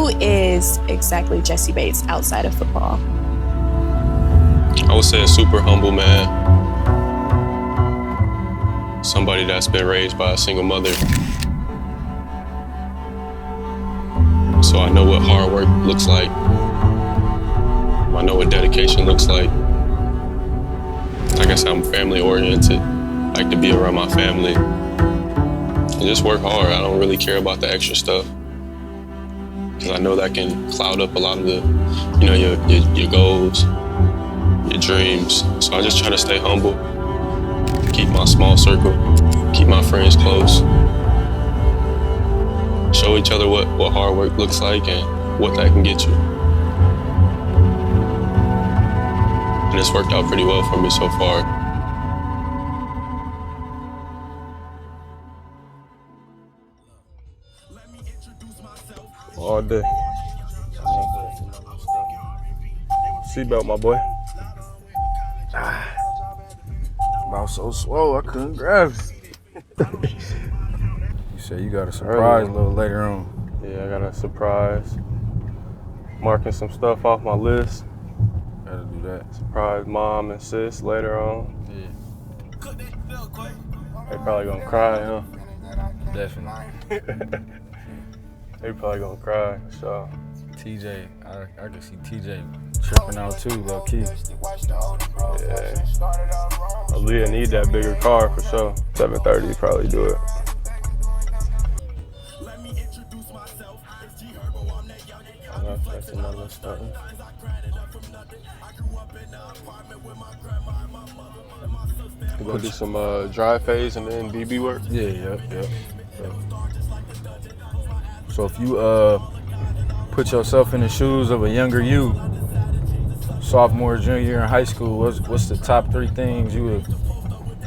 Who is exactly Jessie Bates outside of football? I would say a super humble man. Somebody that's been raised by a single mother. So I know what hard work looks like. I know what dedication looks like. Like I said, I'm family oriented. I like to be around my family. And just work hard. I don't really care about the extra stuff. Because I know that can cloud up a lot of the, your goals, your dreams. So I just try to stay humble, keep my small circle, keep my friends close, show each other what hard work looks like and what that can get you. And it's worked out pretty well for me so far. All day. Seatbelt, my boy. Mouth so swole, I couldn't grab it. You said you got a surprise a little later on. Yeah, I got a surprise. Marking some stuff off my list. Gotta do that. Surprise mom and sis later on. Yeah. They probably gonna cry, huh? Definitely. They probably gonna cry, so. TJ, I can see TJ tripping out too, low key. Yeah. Aaliyah need that bigger car for sure. 730 probably do it. That's another stuff. You gonna do some dry phase and then BB work? Yeah, yep. So if you put yourself in the shoes of a younger you, sophomore, junior year in high school, what's the top three things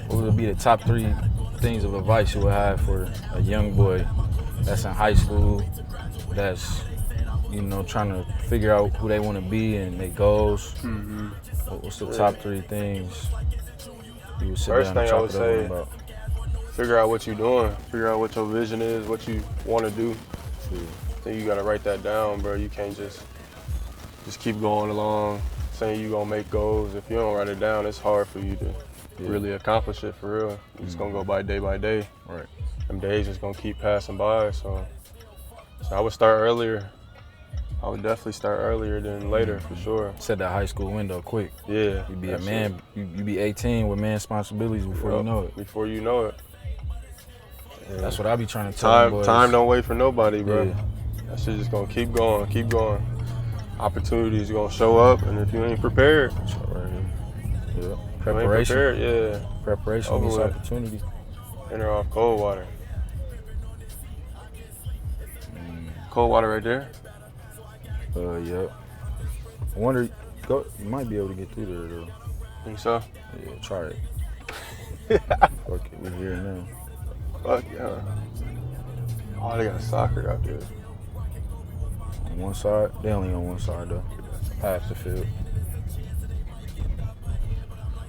what would be the top three things of advice you would have for a young boy that's in high school, that's, trying to figure out who they want to be and their goals? Mm-hmm. What's the top three things you would sit First down and thing I talk would to them say, about? figure out what you're doing. Figure out what your vision is, what you want to do. Yeah. Then you gotta write that down, bro. You can't just keep going along saying you gonna make goals. If you don't write it down, it's hard for you to really accomplish it for real. You're just gonna go by day. Right. Them days just gonna keep passing by. So I would start earlier. I would definitely start earlier than later for sure. Set that high school window quick. Yeah. You be a man. You be 18 with man responsibilities before you know it. Before you know it. Yeah. That's what I be trying to tell boys. Time don't wait for nobody, bro. Yeah. That shit just gonna keep going. Opportunities gonna show up, and if you ain't prepared, yeah. Preparation. Yeah. Preparation means opportunity. Enter off cold water. Cold water right there. Yep. I wonder, you might be able to get through there though. Think so? Yeah, try it. Fuck it, we're here now. Fuck yeah. Oh, they got soccer out there. On one side? They only on one side though. Half the field.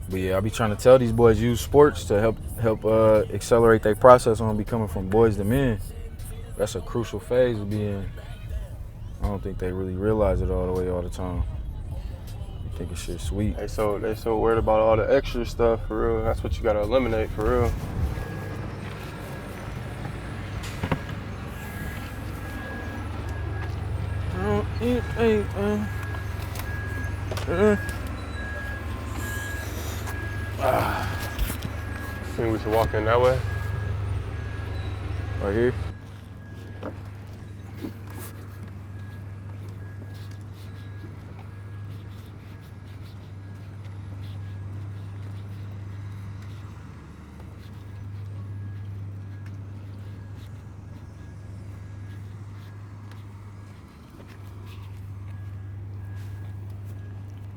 But yeah, I be trying to tell these boys use sports to help accelerate their process on becoming from boys to men. That's a crucial phase to be in. I don't think they really realize it all the way all the time. You think it's shit sweet. They so worried about all the extra stuff for real. That's what you gotta eliminate for real. Think we should walk in that way? Right here?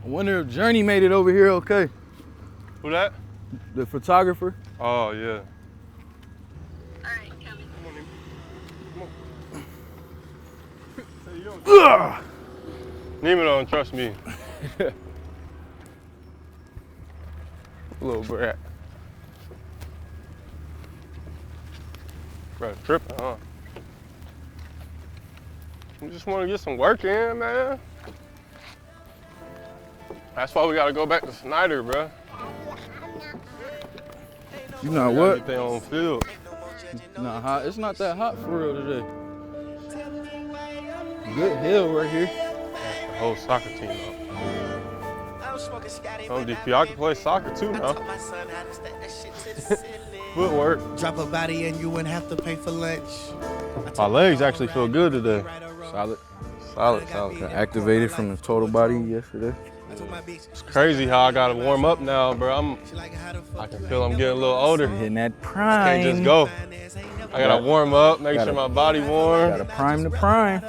I wonder if Journey made it over here okay. Who that? The photographer. Oh, yeah. All right, coming. Come on. Nima don't trust me. Little brat. Bro, tripping, huh? We just want to get some work in, man. That's why we got to go back to Snyder, bro. You know Get what? their own field. Nah, hot. It's not that hot for real today. Good hill right here. The whole soccer team up. Oh, DP, I can play soccer too now. Footwork. Drop a body and you wouldn't have to pay for lunch. My legs actually feel good today. Solid. Solid. Got activated from the total body yesterday. It's crazy how I gotta warm up now, bro. I can feel I'm getting a little older. Hitting that I prime. can't just go. I gotta warm up, make sure my body warm. Gotta prime the prime.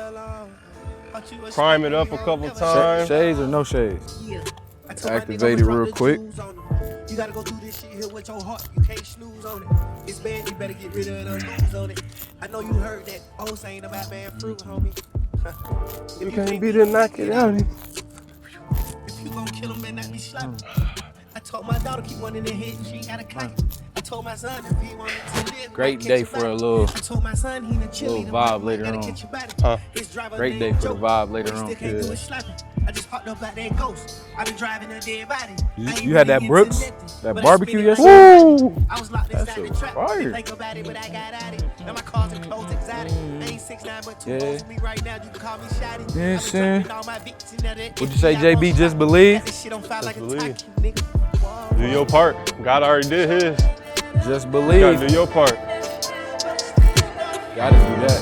Prime it up a couple times. Shades or no shades? Activated real quick. You gotta go through this shit here with your heart. You can't snooze on it. It's bad, you better get rid of the news on it. I know you heard that old saying about bad fruit, homie. You can't beat it, knock it out. If you gon' kill him, man, not be sloppy. I told my daughter keep one in the head, she ain't got a kite. I told my son if he wanted to live, Great day for a little son, he little vibe later on. Great day for the vibe later on. I just hopped up like that ghost. I been driving a dead body. You had that Brooks, that barbecue yesterday? Woo! I was locked That inside shit the was trap. fire. Think about it, but I got at it. Now my cars and clothes exotic. I ain't 6'9", but 2 Yeah. rolls me right now. You can call me Shotty. Yeah, I've been son. dropping all my beats and now that What'd you say, I JB? won't Just stop. believe? Got this shit on fire like a believe. Taki, nigga. Whoa. Do your part. God already did his. Just You believe. gotta do your part. Gotta do that.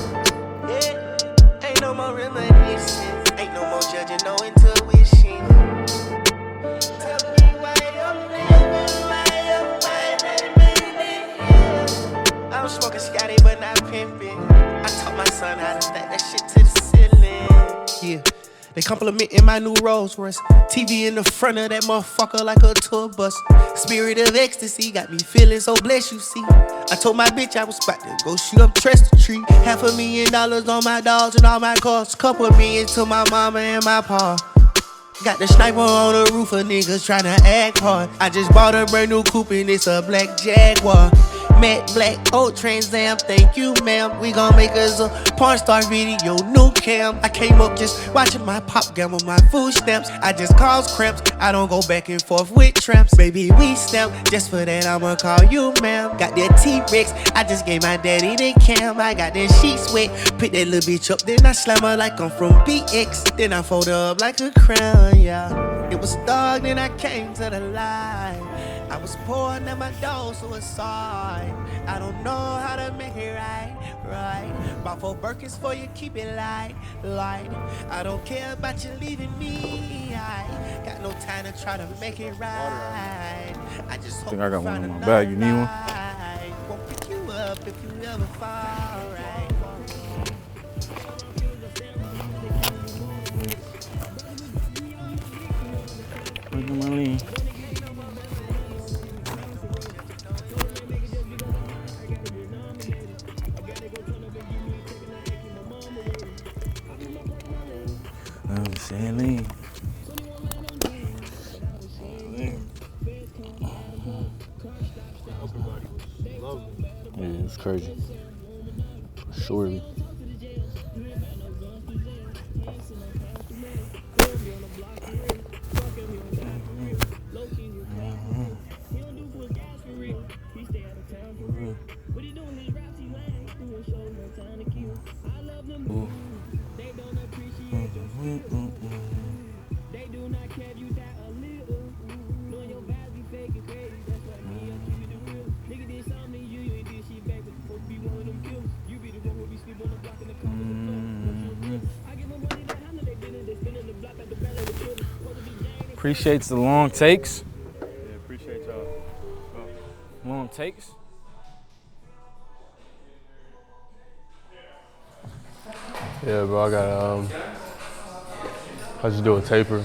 Yeah, ain't no more reminiscing. Ain't no more judging, no intuition. Tell me why I'm living, I'm smoking Scotty, but not pimping. I taught my son how to stack that shit to the ceiling. Yeah. They complimenting my new Rolls Royce. TV in the front of that motherfucker like a tour bus. Spirit of ecstasy got me feeling so blessed, you see. I told my bitch I was about to go shoot up Trust Tree. $500,000 on my dogs and all my cars. Couple million to my mama and my pa. Got the sniper on the roof of niggas tryna act hard. I just bought a brand new coupe and it's a black Jaguar. Matte black, old Trans Am, thank you ma'am. We gon' make us a porn star video, new cam. I came up just watching my pop gamble my food stamps. I just cause cramps, I don't go back and forth with tramps. Baby, we stamp, just for that I'ma call you ma'am. Got that T-Rex, I just gave my daddy the cam. I got that sheets wet, pick that little bitch up, then I slam her like I'm from BX. Then I fold her up like a crown, yeah. It was dark, then I came to the light. I was poor, now my dog suicide. I don't know how to make it right. Bought 4 Birkins for you, keep it light. I don't care about you leaving me. I got no time to try to make it right. I just hope think I got you one find in my another bag. You need one? light. Won't pick you up if you ever fall right. Look at my lean. I'm saying lean. Yeah, it's crazy. Surely. Appreciates the long takes. Yeah, appreciate y'all. Long takes. Yeah, bro, I just do a taper.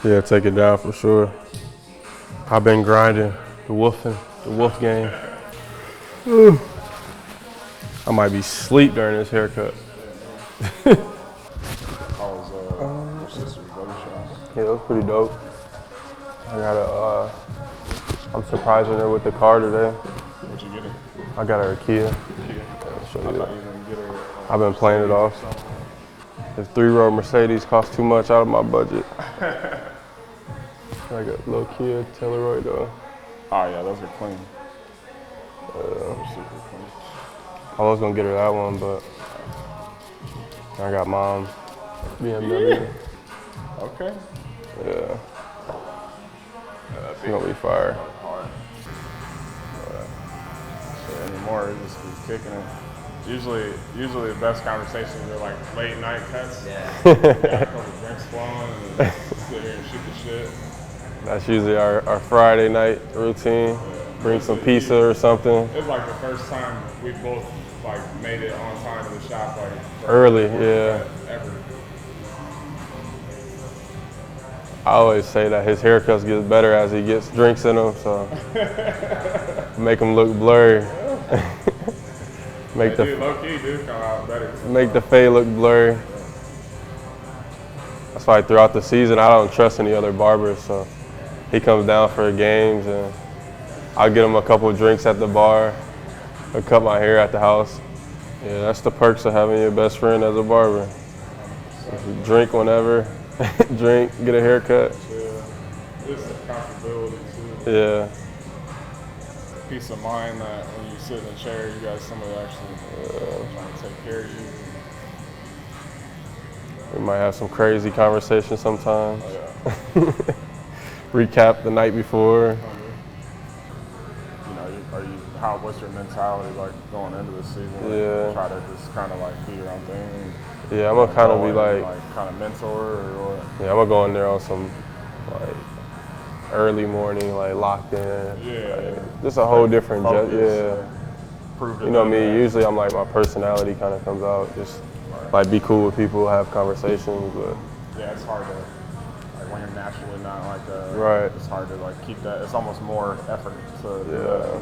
Yeah, take it down for sure. I've been grinding the wolf game. I might be asleep during this haircut. Yeah, it was pretty dope. I'm surprising her with the car today. What'd you get her? I got her a Kia. I thought you were gonna get her I've been playing it off. If 3-row Mercedes costs too much out of my budget. Like a little Kia Telluride though. Oh yeah, those are clean. Those are super clean. I was gonna get her that one, but I got mom BMW. Okay. Yeah. It's gonna be fire. Anymore, it just be kicking it. Usually the best conversations are like late night cuts. Yeah. Got a couple drinks flowing and sit here and shoot the shit. That's usually our Friday night routine. Yeah. Bring some pizza or something. It's like the first time we both like made it on time to the shop like Early, yeah. Ever. I always say that his haircuts get better as he gets drinks in them, so make them look blurry. Make low-key do come out better. Make the fade look blurry. That's why throughout the season I don't trust any other barbers, so he comes down for the games and I'll get him a couple of drinks at the bar. I'll cut my hair at the house. Yeah, that's the perks of having your best friend as a barber. Drink whenever, drink, get a haircut. Yeah, it's a comfortability too. Yeah. Peace of mind that when you sit in a chair, you got somebody actually trying to take care of you. We might have some crazy conversations sometimes. Oh, yeah. Recap the night before. You know, what's your mentality like going into the season? Like, Yeah. Try to just kind of like do your own thing. Yeah, I'm gonna kind of be like kind of mentor or what? Yeah, I'm gonna go in there on some like early morning, like locked in. Yeah. Like, just a whole different Prove You know me, usually I'm like my personality kind of comes out. Just like be cool with people, have conversations, but yeah, it's hard to like when you're naturally not like right. It's hard to like keep that. It's almost more effort to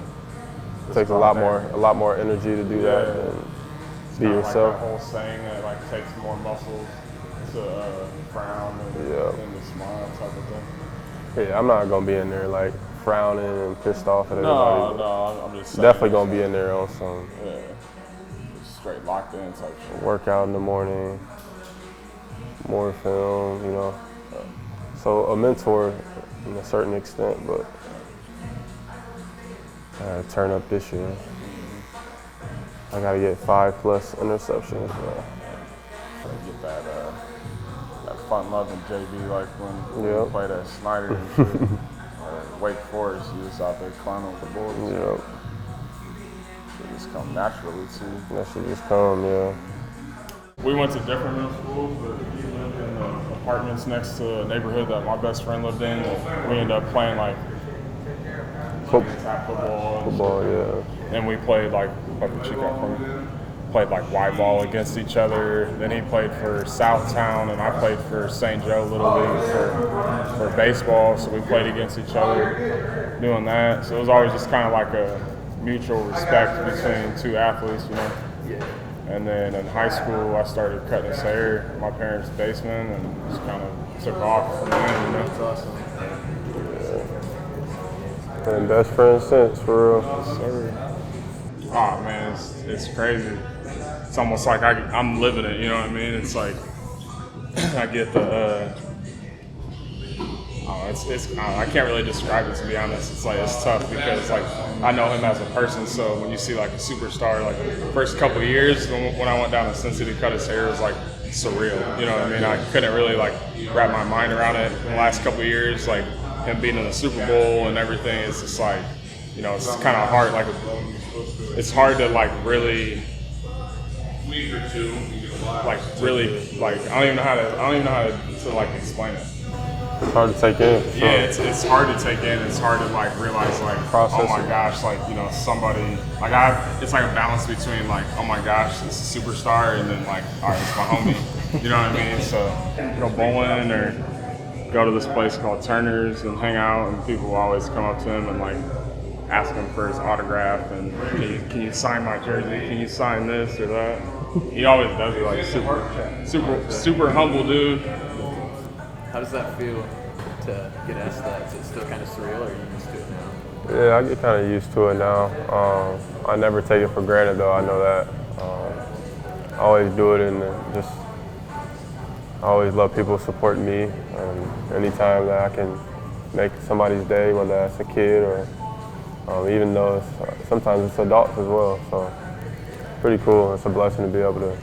It takes a lot more energy to do that than be yourself. Like that whole saying that like takes more muscles to frown than to smile type of thing. Yeah, I'm not gonna be in there like frowning and pissed off at everybody. No, I'm just saying. Definitely gonna be in there on some just straight locked in type shit. Workout in the morning, more film, you know. So a mentor in a certain extent, but turn up this year. I gotta get 5+ interceptions. Get that fun-loving JV like when we played at Snyder and shit. Wake Forest, you just out there climbing with the boys. Yep. Should just come naturally too. That should just come, yeah. We went to different middle schools, but he lived in the apartments next to a neighborhood that my best friend lived in. We ended up playing like football, yeah. And we played like played like Y ball against each other. Then he played for Southtown, and I played for St. Joe Little League for baseball. So we played against each other doing that. So it was always just kind of like a mutual respect between two athletes, you know. And then in high school, I started cutting his hair in my parents' basement, and just kind of took off from there. You know, it's awesome. And best friends since, for real. Yes, sir. Oh man, it's crazy. It's almost like I'm living it. You know what I mean? It's like I get the. I can't really describe it, to be honest. It's like it's tough because like I know him as a person. So when you see like a superstar, like the first couple of years when I went down to Cincinnati to cut his hair, it was like surreal. You know what I mean? I couldn't really like wrap my mind around it. In the last couple of years, like him being in the Super Bowl and everything, it's just like, you know, it's kind of hard. Like it's hard to like really, like really, like I don't even know how to like explain it. It's hard to take in. Yeah, it's hard to take in. It's hard to like realize like, oh my gosh, like, you know, somebody like it's like a balance between like, oh my gosh, this is a superstar, and then like, all right, it's my homie. You know what I mean? So go bowling or go to this place called Turner's and hang out, and people will always come up to him and like ask him for his autograph and can you sign my jersey? Can you sign this or that? He always does it, like super humble dude. How does that feel to get asked that? Is it still kind of surreal, or are you used to it now? Yeah, I get kind of used to it now. I never take it for granted, though. I know that. always do it, and just I always love people supporting me. Anytime that I can make somebody's day, whether that's a kid or even though sometimes it's adults as well. So pretty cool. It's a blessing to be able to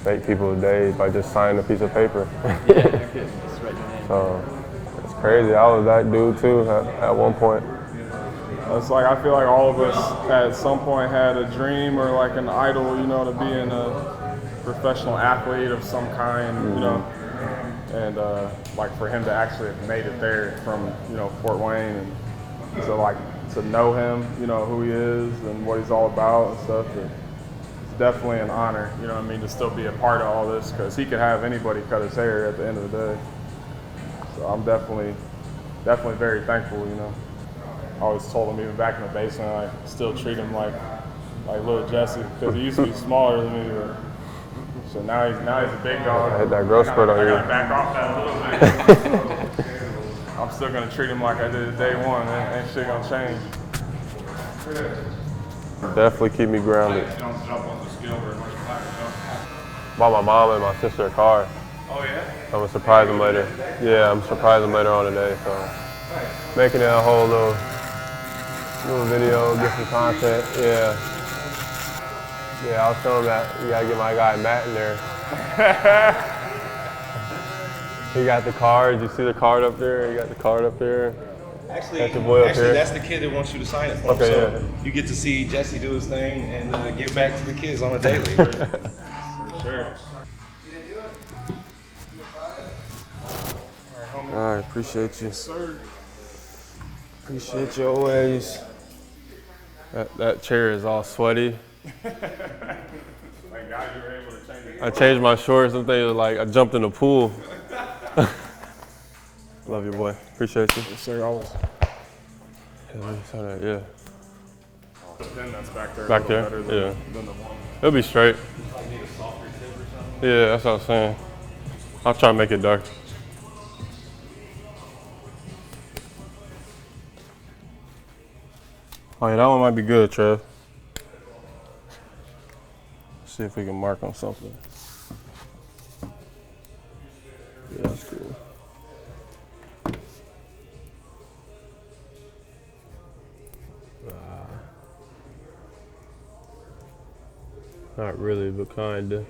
make people's day by just signing a piece of paper. Yeah, no kidding. Just write your name. So it's crazy. I was that dude too at one point. It's like I feel like all of us at some point had a dream or like an idol, you know, to being a professional athlete of some kind, you know, and like for him to actually have made it there from, you know, Fort Wayne, and so like to know him, you know, who he is and what he's all about and stuff. It's definitely an honor, you know what I mean, to still be a part of all this, because he could have anybody cut his hair at the end of the day. So I'm definitely very thankful, you know. I always told him even back in the basement, I still treat him like little Jessie, because he used to be smaller than me. But, so now he's a big dog. I had that growth spurt on you. I gotta back off that a little bit. I'm still gonna treat him like I did day one. Ain't shit gonna change. Definitely keep me grounded. Don't jump on the skill very much. Bought my mom and my sister a car. Oh yeah? I'm gonna surprise them later. Yeah, I'm surprising them later on today. So making it a whole little video, get some content. Yeah. Yeah, I was telling him that you gotta get my guy Matt in there. He got the card. You see the card up there? He got the card up there. Actually, here. that's the kid that wants you to sign it for him. Okay, so yeah. you get to see Jessie do his thing and give back to the kids on a daily. For sure. All right, appreciate you. Sir. Appreciate you always. That chair is all sweaty. Thank God you were able to change it. I changed my shorts and things, like I jumped in the pool. Love you, boy. Appreciate you. Yes, sir, always. Yeah. The pin that's back there. Back there? Better Yeah. than the one. It'll be straight. Yeah, that's what I was saying. I'll try to make it dark. Oh yeah, that one might be good, Trev. See if we can mark on something. Yeah, that's cool. Not really, but kinda.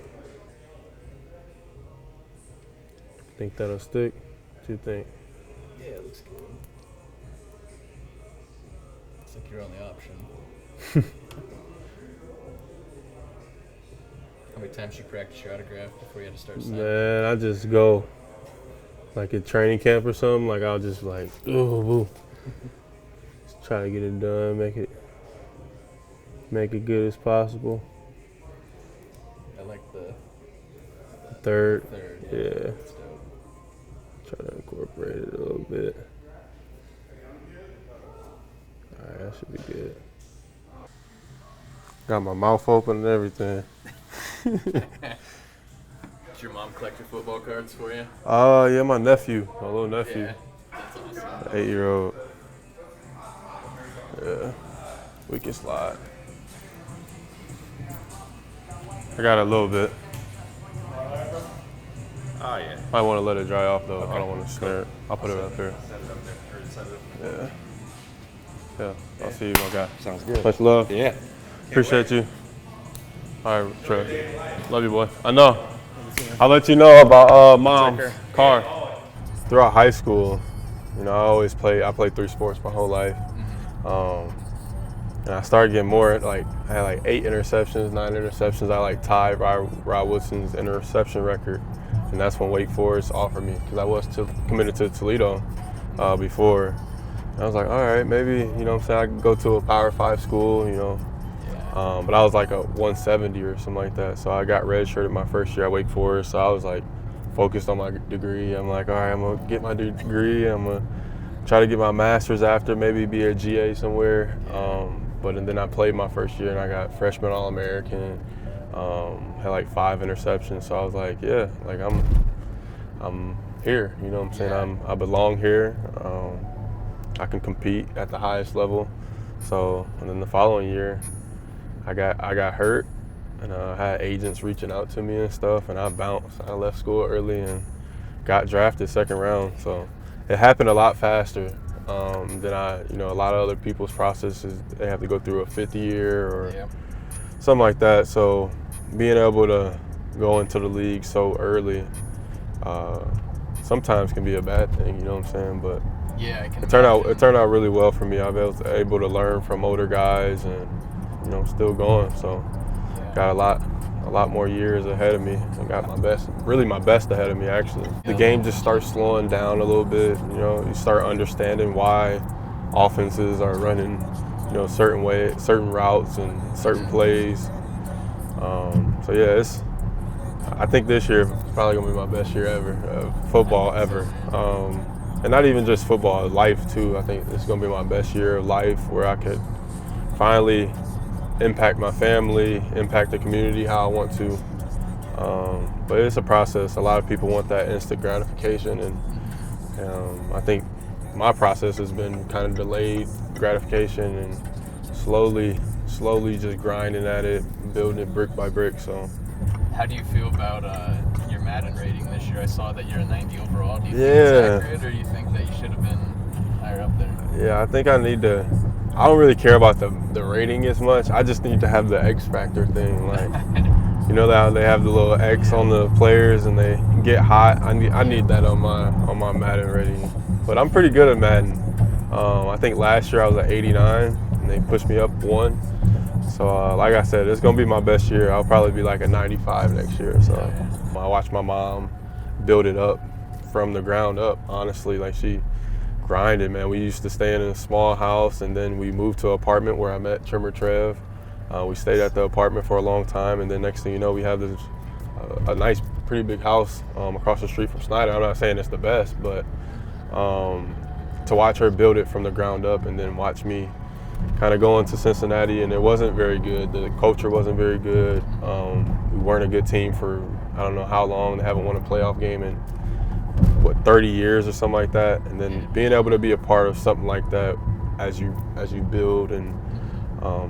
Think that'll stick? What do you think? Yeah, it looks good. Looks like you're on the option. How many times you practice your autograph before you had to start signing? Man, I just go like at training camp or something. Like I'll just like, ooh, just try to get it done, make it good as possible. I like the Third. Yeah. Yeah. That's dope. Try to incorporate it a little bit. All right, that should be good. Got my mouth open and everything. Did your mom collect your football cards for you? Yeah, my little nephew. Yeah, that's awesome. 8-year-old. Yeah, we can slide. I got a little bit. Oh yeah. Might want to let it dry off though. I don't want to snare it. I'll put it up there. Yeah. Yeah. I'll see you, my guy. Sounds good. Much love. Yeah. Appreciate you. All right, Trev. Love you, boy. I know. I'll let you know about Mom's car. Throughout high school, you know, I played 3 sports my whole life. And I started getting more, like, I had like 8 interceptions, 9 interceptions. I like tied Rod Woodson's interception record. And that's when Wake Forest offered me, because I was committed to Toledo before. And I was like, all right, maybe, you know what I'm saying, I could go to a Power 5 school, you know. But I was like a 170 or something like that. So I got redshirted my first year at Wake Forest. So I was like focused on my degree. I'm like, all right, I'm gonna get my degree. I'm gonna try to get my master's after, maybe be a GA somewhere. And then I played my first year and I got freshman All-American. Had like 5 interceptions. So I was like, yeah, like I'm here. You know what I'm saying? I belong here. I can compete at the highest level. So, and then the following year, I got hurt. and I had agents reaching out to me and stuff, and I bounced. I left school early and got drafted second round. So it happened a lot faster than a lot of other people's processes. They have to go through a fifth year or something like that. So being able to go into the league so early sometimes can be a bad thing, you know what I'm saying? But yeah, it turned out really well for me. I was able to learn from older guys and still going. So got a lot more years ahead of me. I got my best ahead of me actually. The game just starts slowing down a little bit. You start understanding why offenses are running, certain routes and certain plays. So yeah, I think this year is probably gonna be my best year ever, football ever. And not even just football, life too. I think it's gonna be my best year of life where I could finally impact my family, impact the community how I want to. But it's a process. A lot of people want that instant gratification, and I think my process has been kind of delayed gratification and slowly just grinding at it, building it brick by brick. So. How do you feel about your Madden rating this year? I saw that you're a 90 overall. Do you think it's accurate, or do you think that you should have been higher up there? Yeah, I think I need to. I don't really care about the rating as much. I just need to have the X factor thing, like how they have the little X on the players and they get hot. I need that on my Madden rating. But I'm pretty good at Madden. I think last year I was at 89 and they pushed me up 1. So like I said, it's gonna be my best year. I'll probably be like a 95 next year. So I watched my mom build it up from the ground up. Honestly, like she grinded, man. We used to stay in a small house, and then we moved to an apartment where I met Trimmer Trev. We stayed at the apartment for a long time, and then next thing you know, we have this a nice, pretty big house across the street from Snyder. I'm not saying it's the best, but to watch her build it from the ground up, and then watch me kind of going to Cincinnati, and it wasn't very good. The culture wasn't very good. We weren't a good team for I don't know how long. They haven't won a playoff game in 30 years or something like that. And then being able to be a part of something like that as you build, and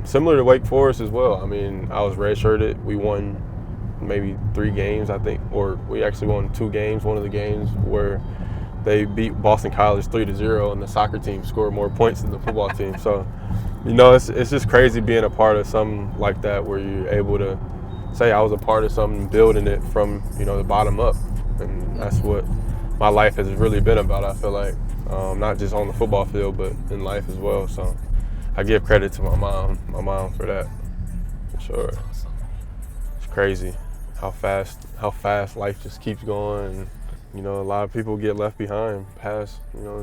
similar to Wake Forest as well. I mean, I was redshirted. We won maybe 3 games, I think, or we actually won 2 games. One of the games where they beat Boston College 3-0, and the soccer team scored more points than the football team. So, it's just crazy being a part of something like that where you're able to say I was a part of something, building it from, the bottom up. And that's what my life has really been about, I feel like. Not just on the football field, but in life as well. So I give credit to my mom for that, for sure. It's crazy how fast life just keeps going. And, a lot of people get left behind.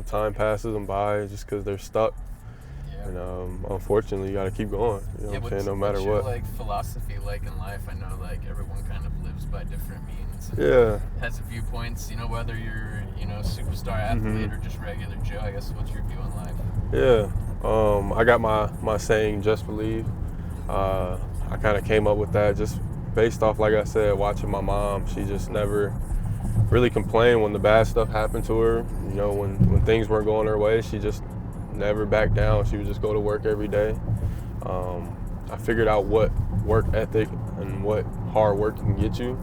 Time passes them by just because they're stuck. And unfortunately, you got to keep going. What I'm saying? No matter what. What's your philosophy like in life? I know everyone kind of lives by different means. Yeah. Has a viewpoints. Whether you're superstar athlete or just regular Joe. I guess what's your view on life? Yeah. I got my saying, just believe. I kind of came up with that just based off, like I said, watching my mom. She just never really complained when the bad stuff happened to her. When things weren't going her way, she just never backed down. She would just go to work every day. I figured out what work ethic and what hard work can get you.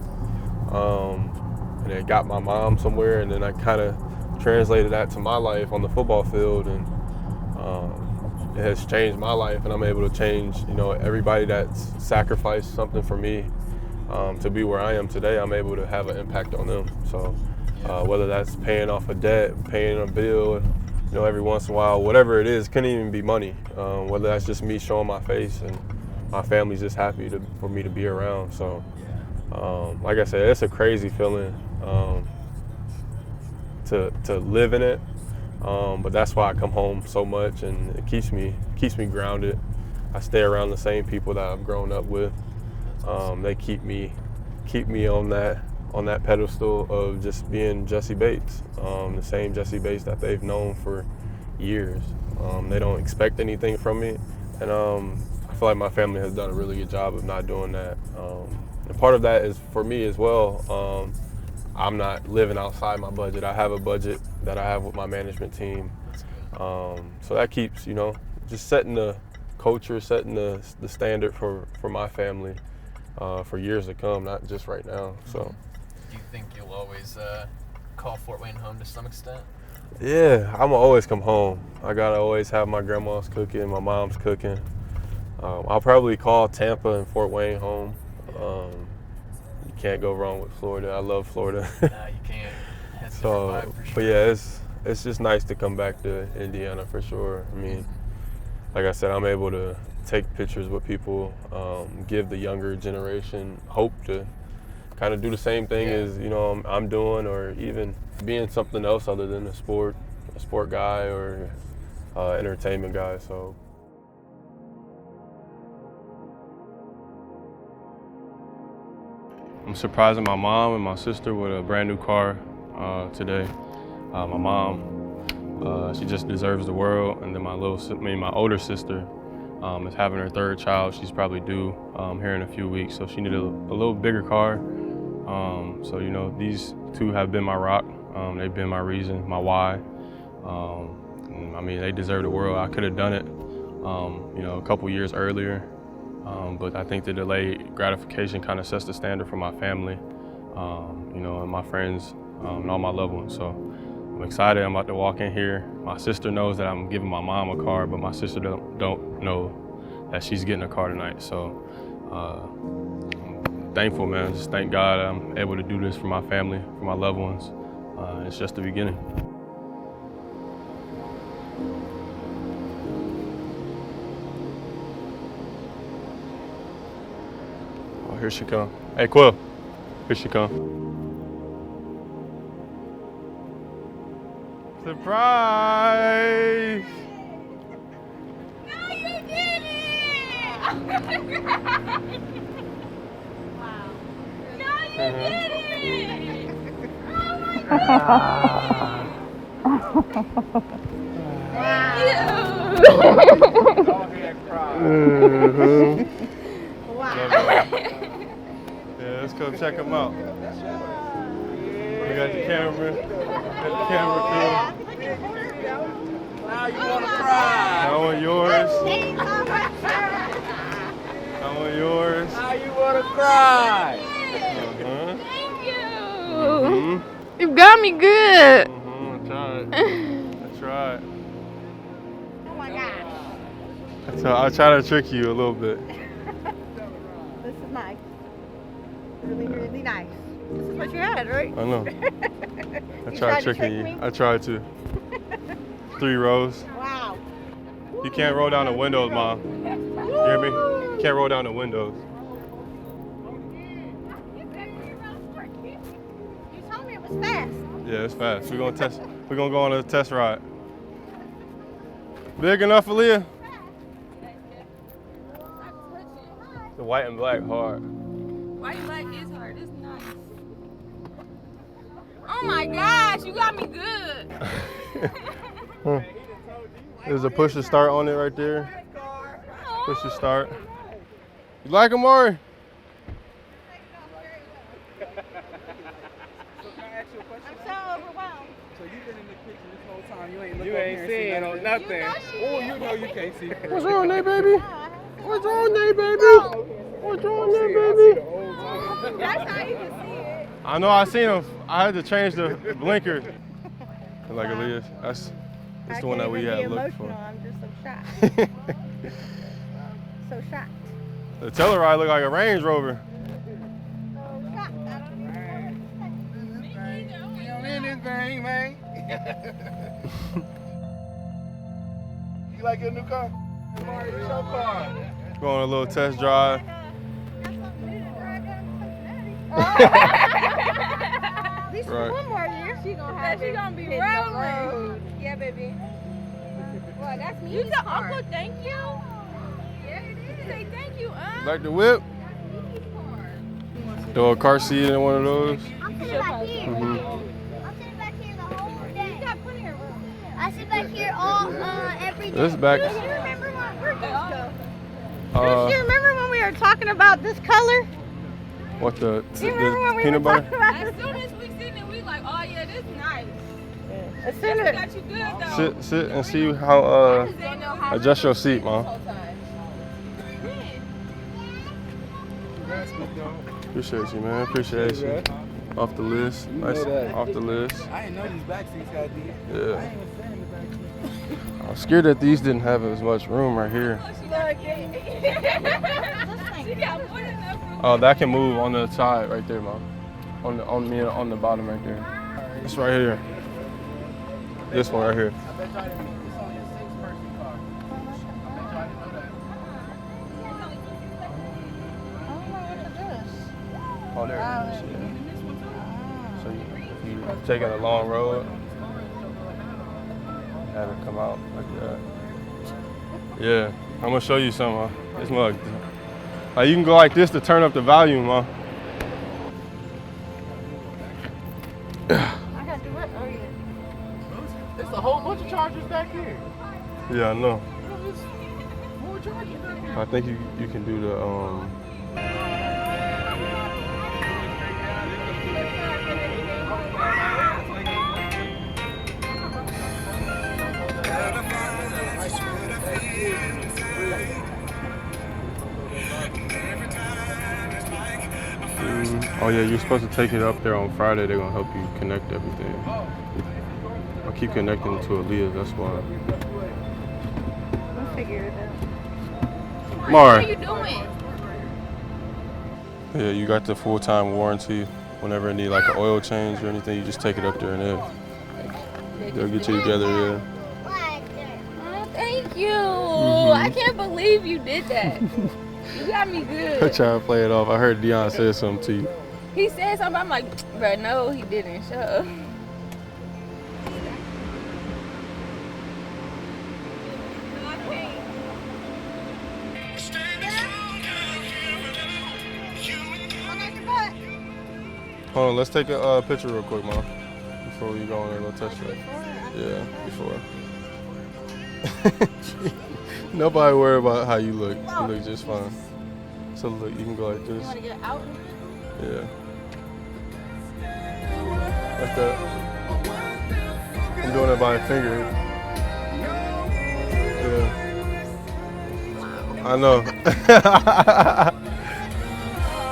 And it got my mom somewhere, and then I kind of translated that to my life on the football field, and it has changed my life, and I'm able to change, everybody that's sacrificed something for me to be where I am today. I'm able to have an impact on them. So whether that's paying off a debt, paying a bill, every once in a while, whatever it is, couldn't even be money. Whether that's just me showing my face and my family's just happy for me to be around. So, like I said, it's a crazy feeling to live in it. But that's why I come home so much, and it keeps me grounded. I stay around the same people that I've grown up with. They keep me on that pedestal of just being Jessie Bates, the same Jessie Bates that they've known for years. They don't expect anything from me, and I feel like my family has done a really good job of not doing that. And part of that is for me as well. I'm not living outside my budget. I have a budget that I have with my management team. So that keeps, just setting the culture, setting the standard for my family. for years to come, not just right now. So. Do you think you'll always call Fort Wayne home to some extent? Yeah, I'm gonna always come home. I gotta always have my grandma's cooking, my mom's cooking. I'll probably call Tampa and Fort Wayne home. You can't go wrong with Florida. I love Florida. No, you can't. That's So, a vibe for sure. but yeah, it's just nice to come back to Indiana for sure. I mean, like I said, I'm able to take pictures with people, give the younger generation hope to kind of do the same thing as I'm doing, or even being something else other than a sport guy or entertainment guy. So. I'm surprising my mom and my sister with a brand new car today. My mom, she just deserves the world, and then my older sister is having her third child. She's probably due here in a few weeks, so she needed a little bigger car. So these two have been my rock. They've been my reason, my why. I mean, they deserve the world. I could have done it, a couple years earlier. But I think the delayed gratification kind of sets the standard for my family, and my friends and all my loved ones. So I'm excited. I'm about to walk in here. My sister knows that I'm giving my mom a car, but my sister don't know that she's getting a car tonight. So I'm thankful, man. Just thank God I'm able to do this for my family, for my loved ones. It's just the beginning. Here she come. Hey, Quill. Here she come. Surprise! No, you didn't! Wow. No, you didn't! Oh my God! Yeah, let's go check them out. We got the camera. Got the camera crew. Now you want to cry. I want yours. I want yours. Now you want to cry. Thank you! Mm-hmm. You got me good! Mm-hmm. I tried. Oh my gosh. I try to trick you a little bit. This is nice. Really, really nice. This is what you had, right? I know. I You tried to tricking trick you. me? I tried to. 3 rows. Wow. You can't roll down the windows, Mom. You hear me? You can't roll down the windows. You told me it was fast. Yeah, it's fast. We're gonna go on a test ride. Big enough, Aaliyah? The white and black hard. White and black is hard. It's nice. Oh my gosh, you got me good. There's a push to start on it right there. Push to start. You like them, Maury? I'm so overwhelmed. So you've been in the kitchen this whole time. You ain't seeing on nothing. Oh, you know you can't see. What's wrong there, baby? What's wrong there, baby? What's wrong there, baby? That's how you can see it. I know I seen him. I had to change the blinker. Like Aaliyah, that's the one that we had looked for. I'm just so shocked. So shocked. The Telluride looked like a Range Rover. So shocked. I don't even know. in this thing, man. You like your new car? It's your car. Go on a little test drive. At least Right. one more year. She gonna be rolling. Yeah, baby. Well, that's me. You tell Uncle thank you. Yeah, it is. Say thank you, Like the whip? Throw a car seat in one of those. I'm sitting back here. Mhm. I'm sitting back here the whole day. You got plenty of room. I sit back here all every day. This is back. Do you remember where did this go? Uh, Do you remember when we were talking about this color? what the Do you remember when we peanut were butter? talking about As this? soon as we seen it, we like, oh yeah, this nice. As soon This as got you good though. Sit and see how They know how adjust your seat, Mom. Appreciate you, man. Appreciate you. Off the list. Nice. Off the list. I didn't know these back seats had these. Yeah. I was scared that these didn't have as much room right here. Oh, that can move on the side right there, Mom. On the bottom right there. It's right here. This one right here. I bet y'all didn't. It's only a 6-person car. I bet y'all didn't know that. Oh, there it is. Yeah. So if you taking a long road, have it come out like that. Yeah, I'm gonna show you something. It's mug. Like you can go like this to turn up the volume, huh? I gotta do what? Oh, yeah. There's a whole bunch of chargers back here. Yeah, I know. There's more chargers back here. I think you can do the oh yeah, you're supposed to take it up there on Friday. They're gonna help you connect everything. I keep connecting to Aaliyah, that's why. We'll figure it out. Mari. What are you doing? Yeah, you got the full-time warranty. Whenever it need like an oil change or anything, you just take it up there and they'll get you together, yeah. Oh, thank you. I can't believe you did that. You got me good. I try to play it off. I heard Dion say something to you. He said something. I'm like, bro, no, he didn't. Shut up. Hold on, let's take a picture real quick, Mom, before we go on a little test drive. Yeah, before. Nobody worry about how you look. You look just fine. So look, you can go like this. You want to get out? Yeah. Like that. I'm doing it by a finger. Yeah. I know.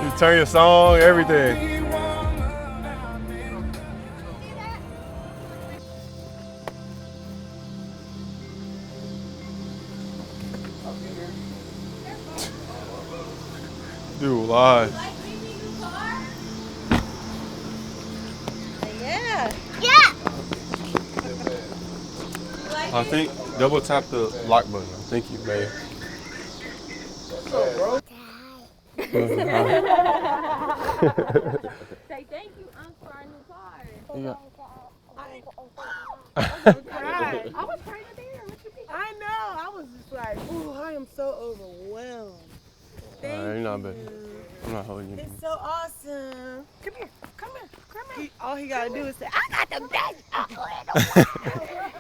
You turn your song, everything. Dude, live. Yeah. Yeah. I think double tap the lock button. I think you may. Say thank you, Unc, for our new car. Yeah. I was praying there. What you think? I know. I was just like, ooh, I am so overwhelmed. Thank You're not bad. I'm not holding you. It's so awesome. Come here. Come here. Come here. All he gotta do is say, I got the best uncle in the world.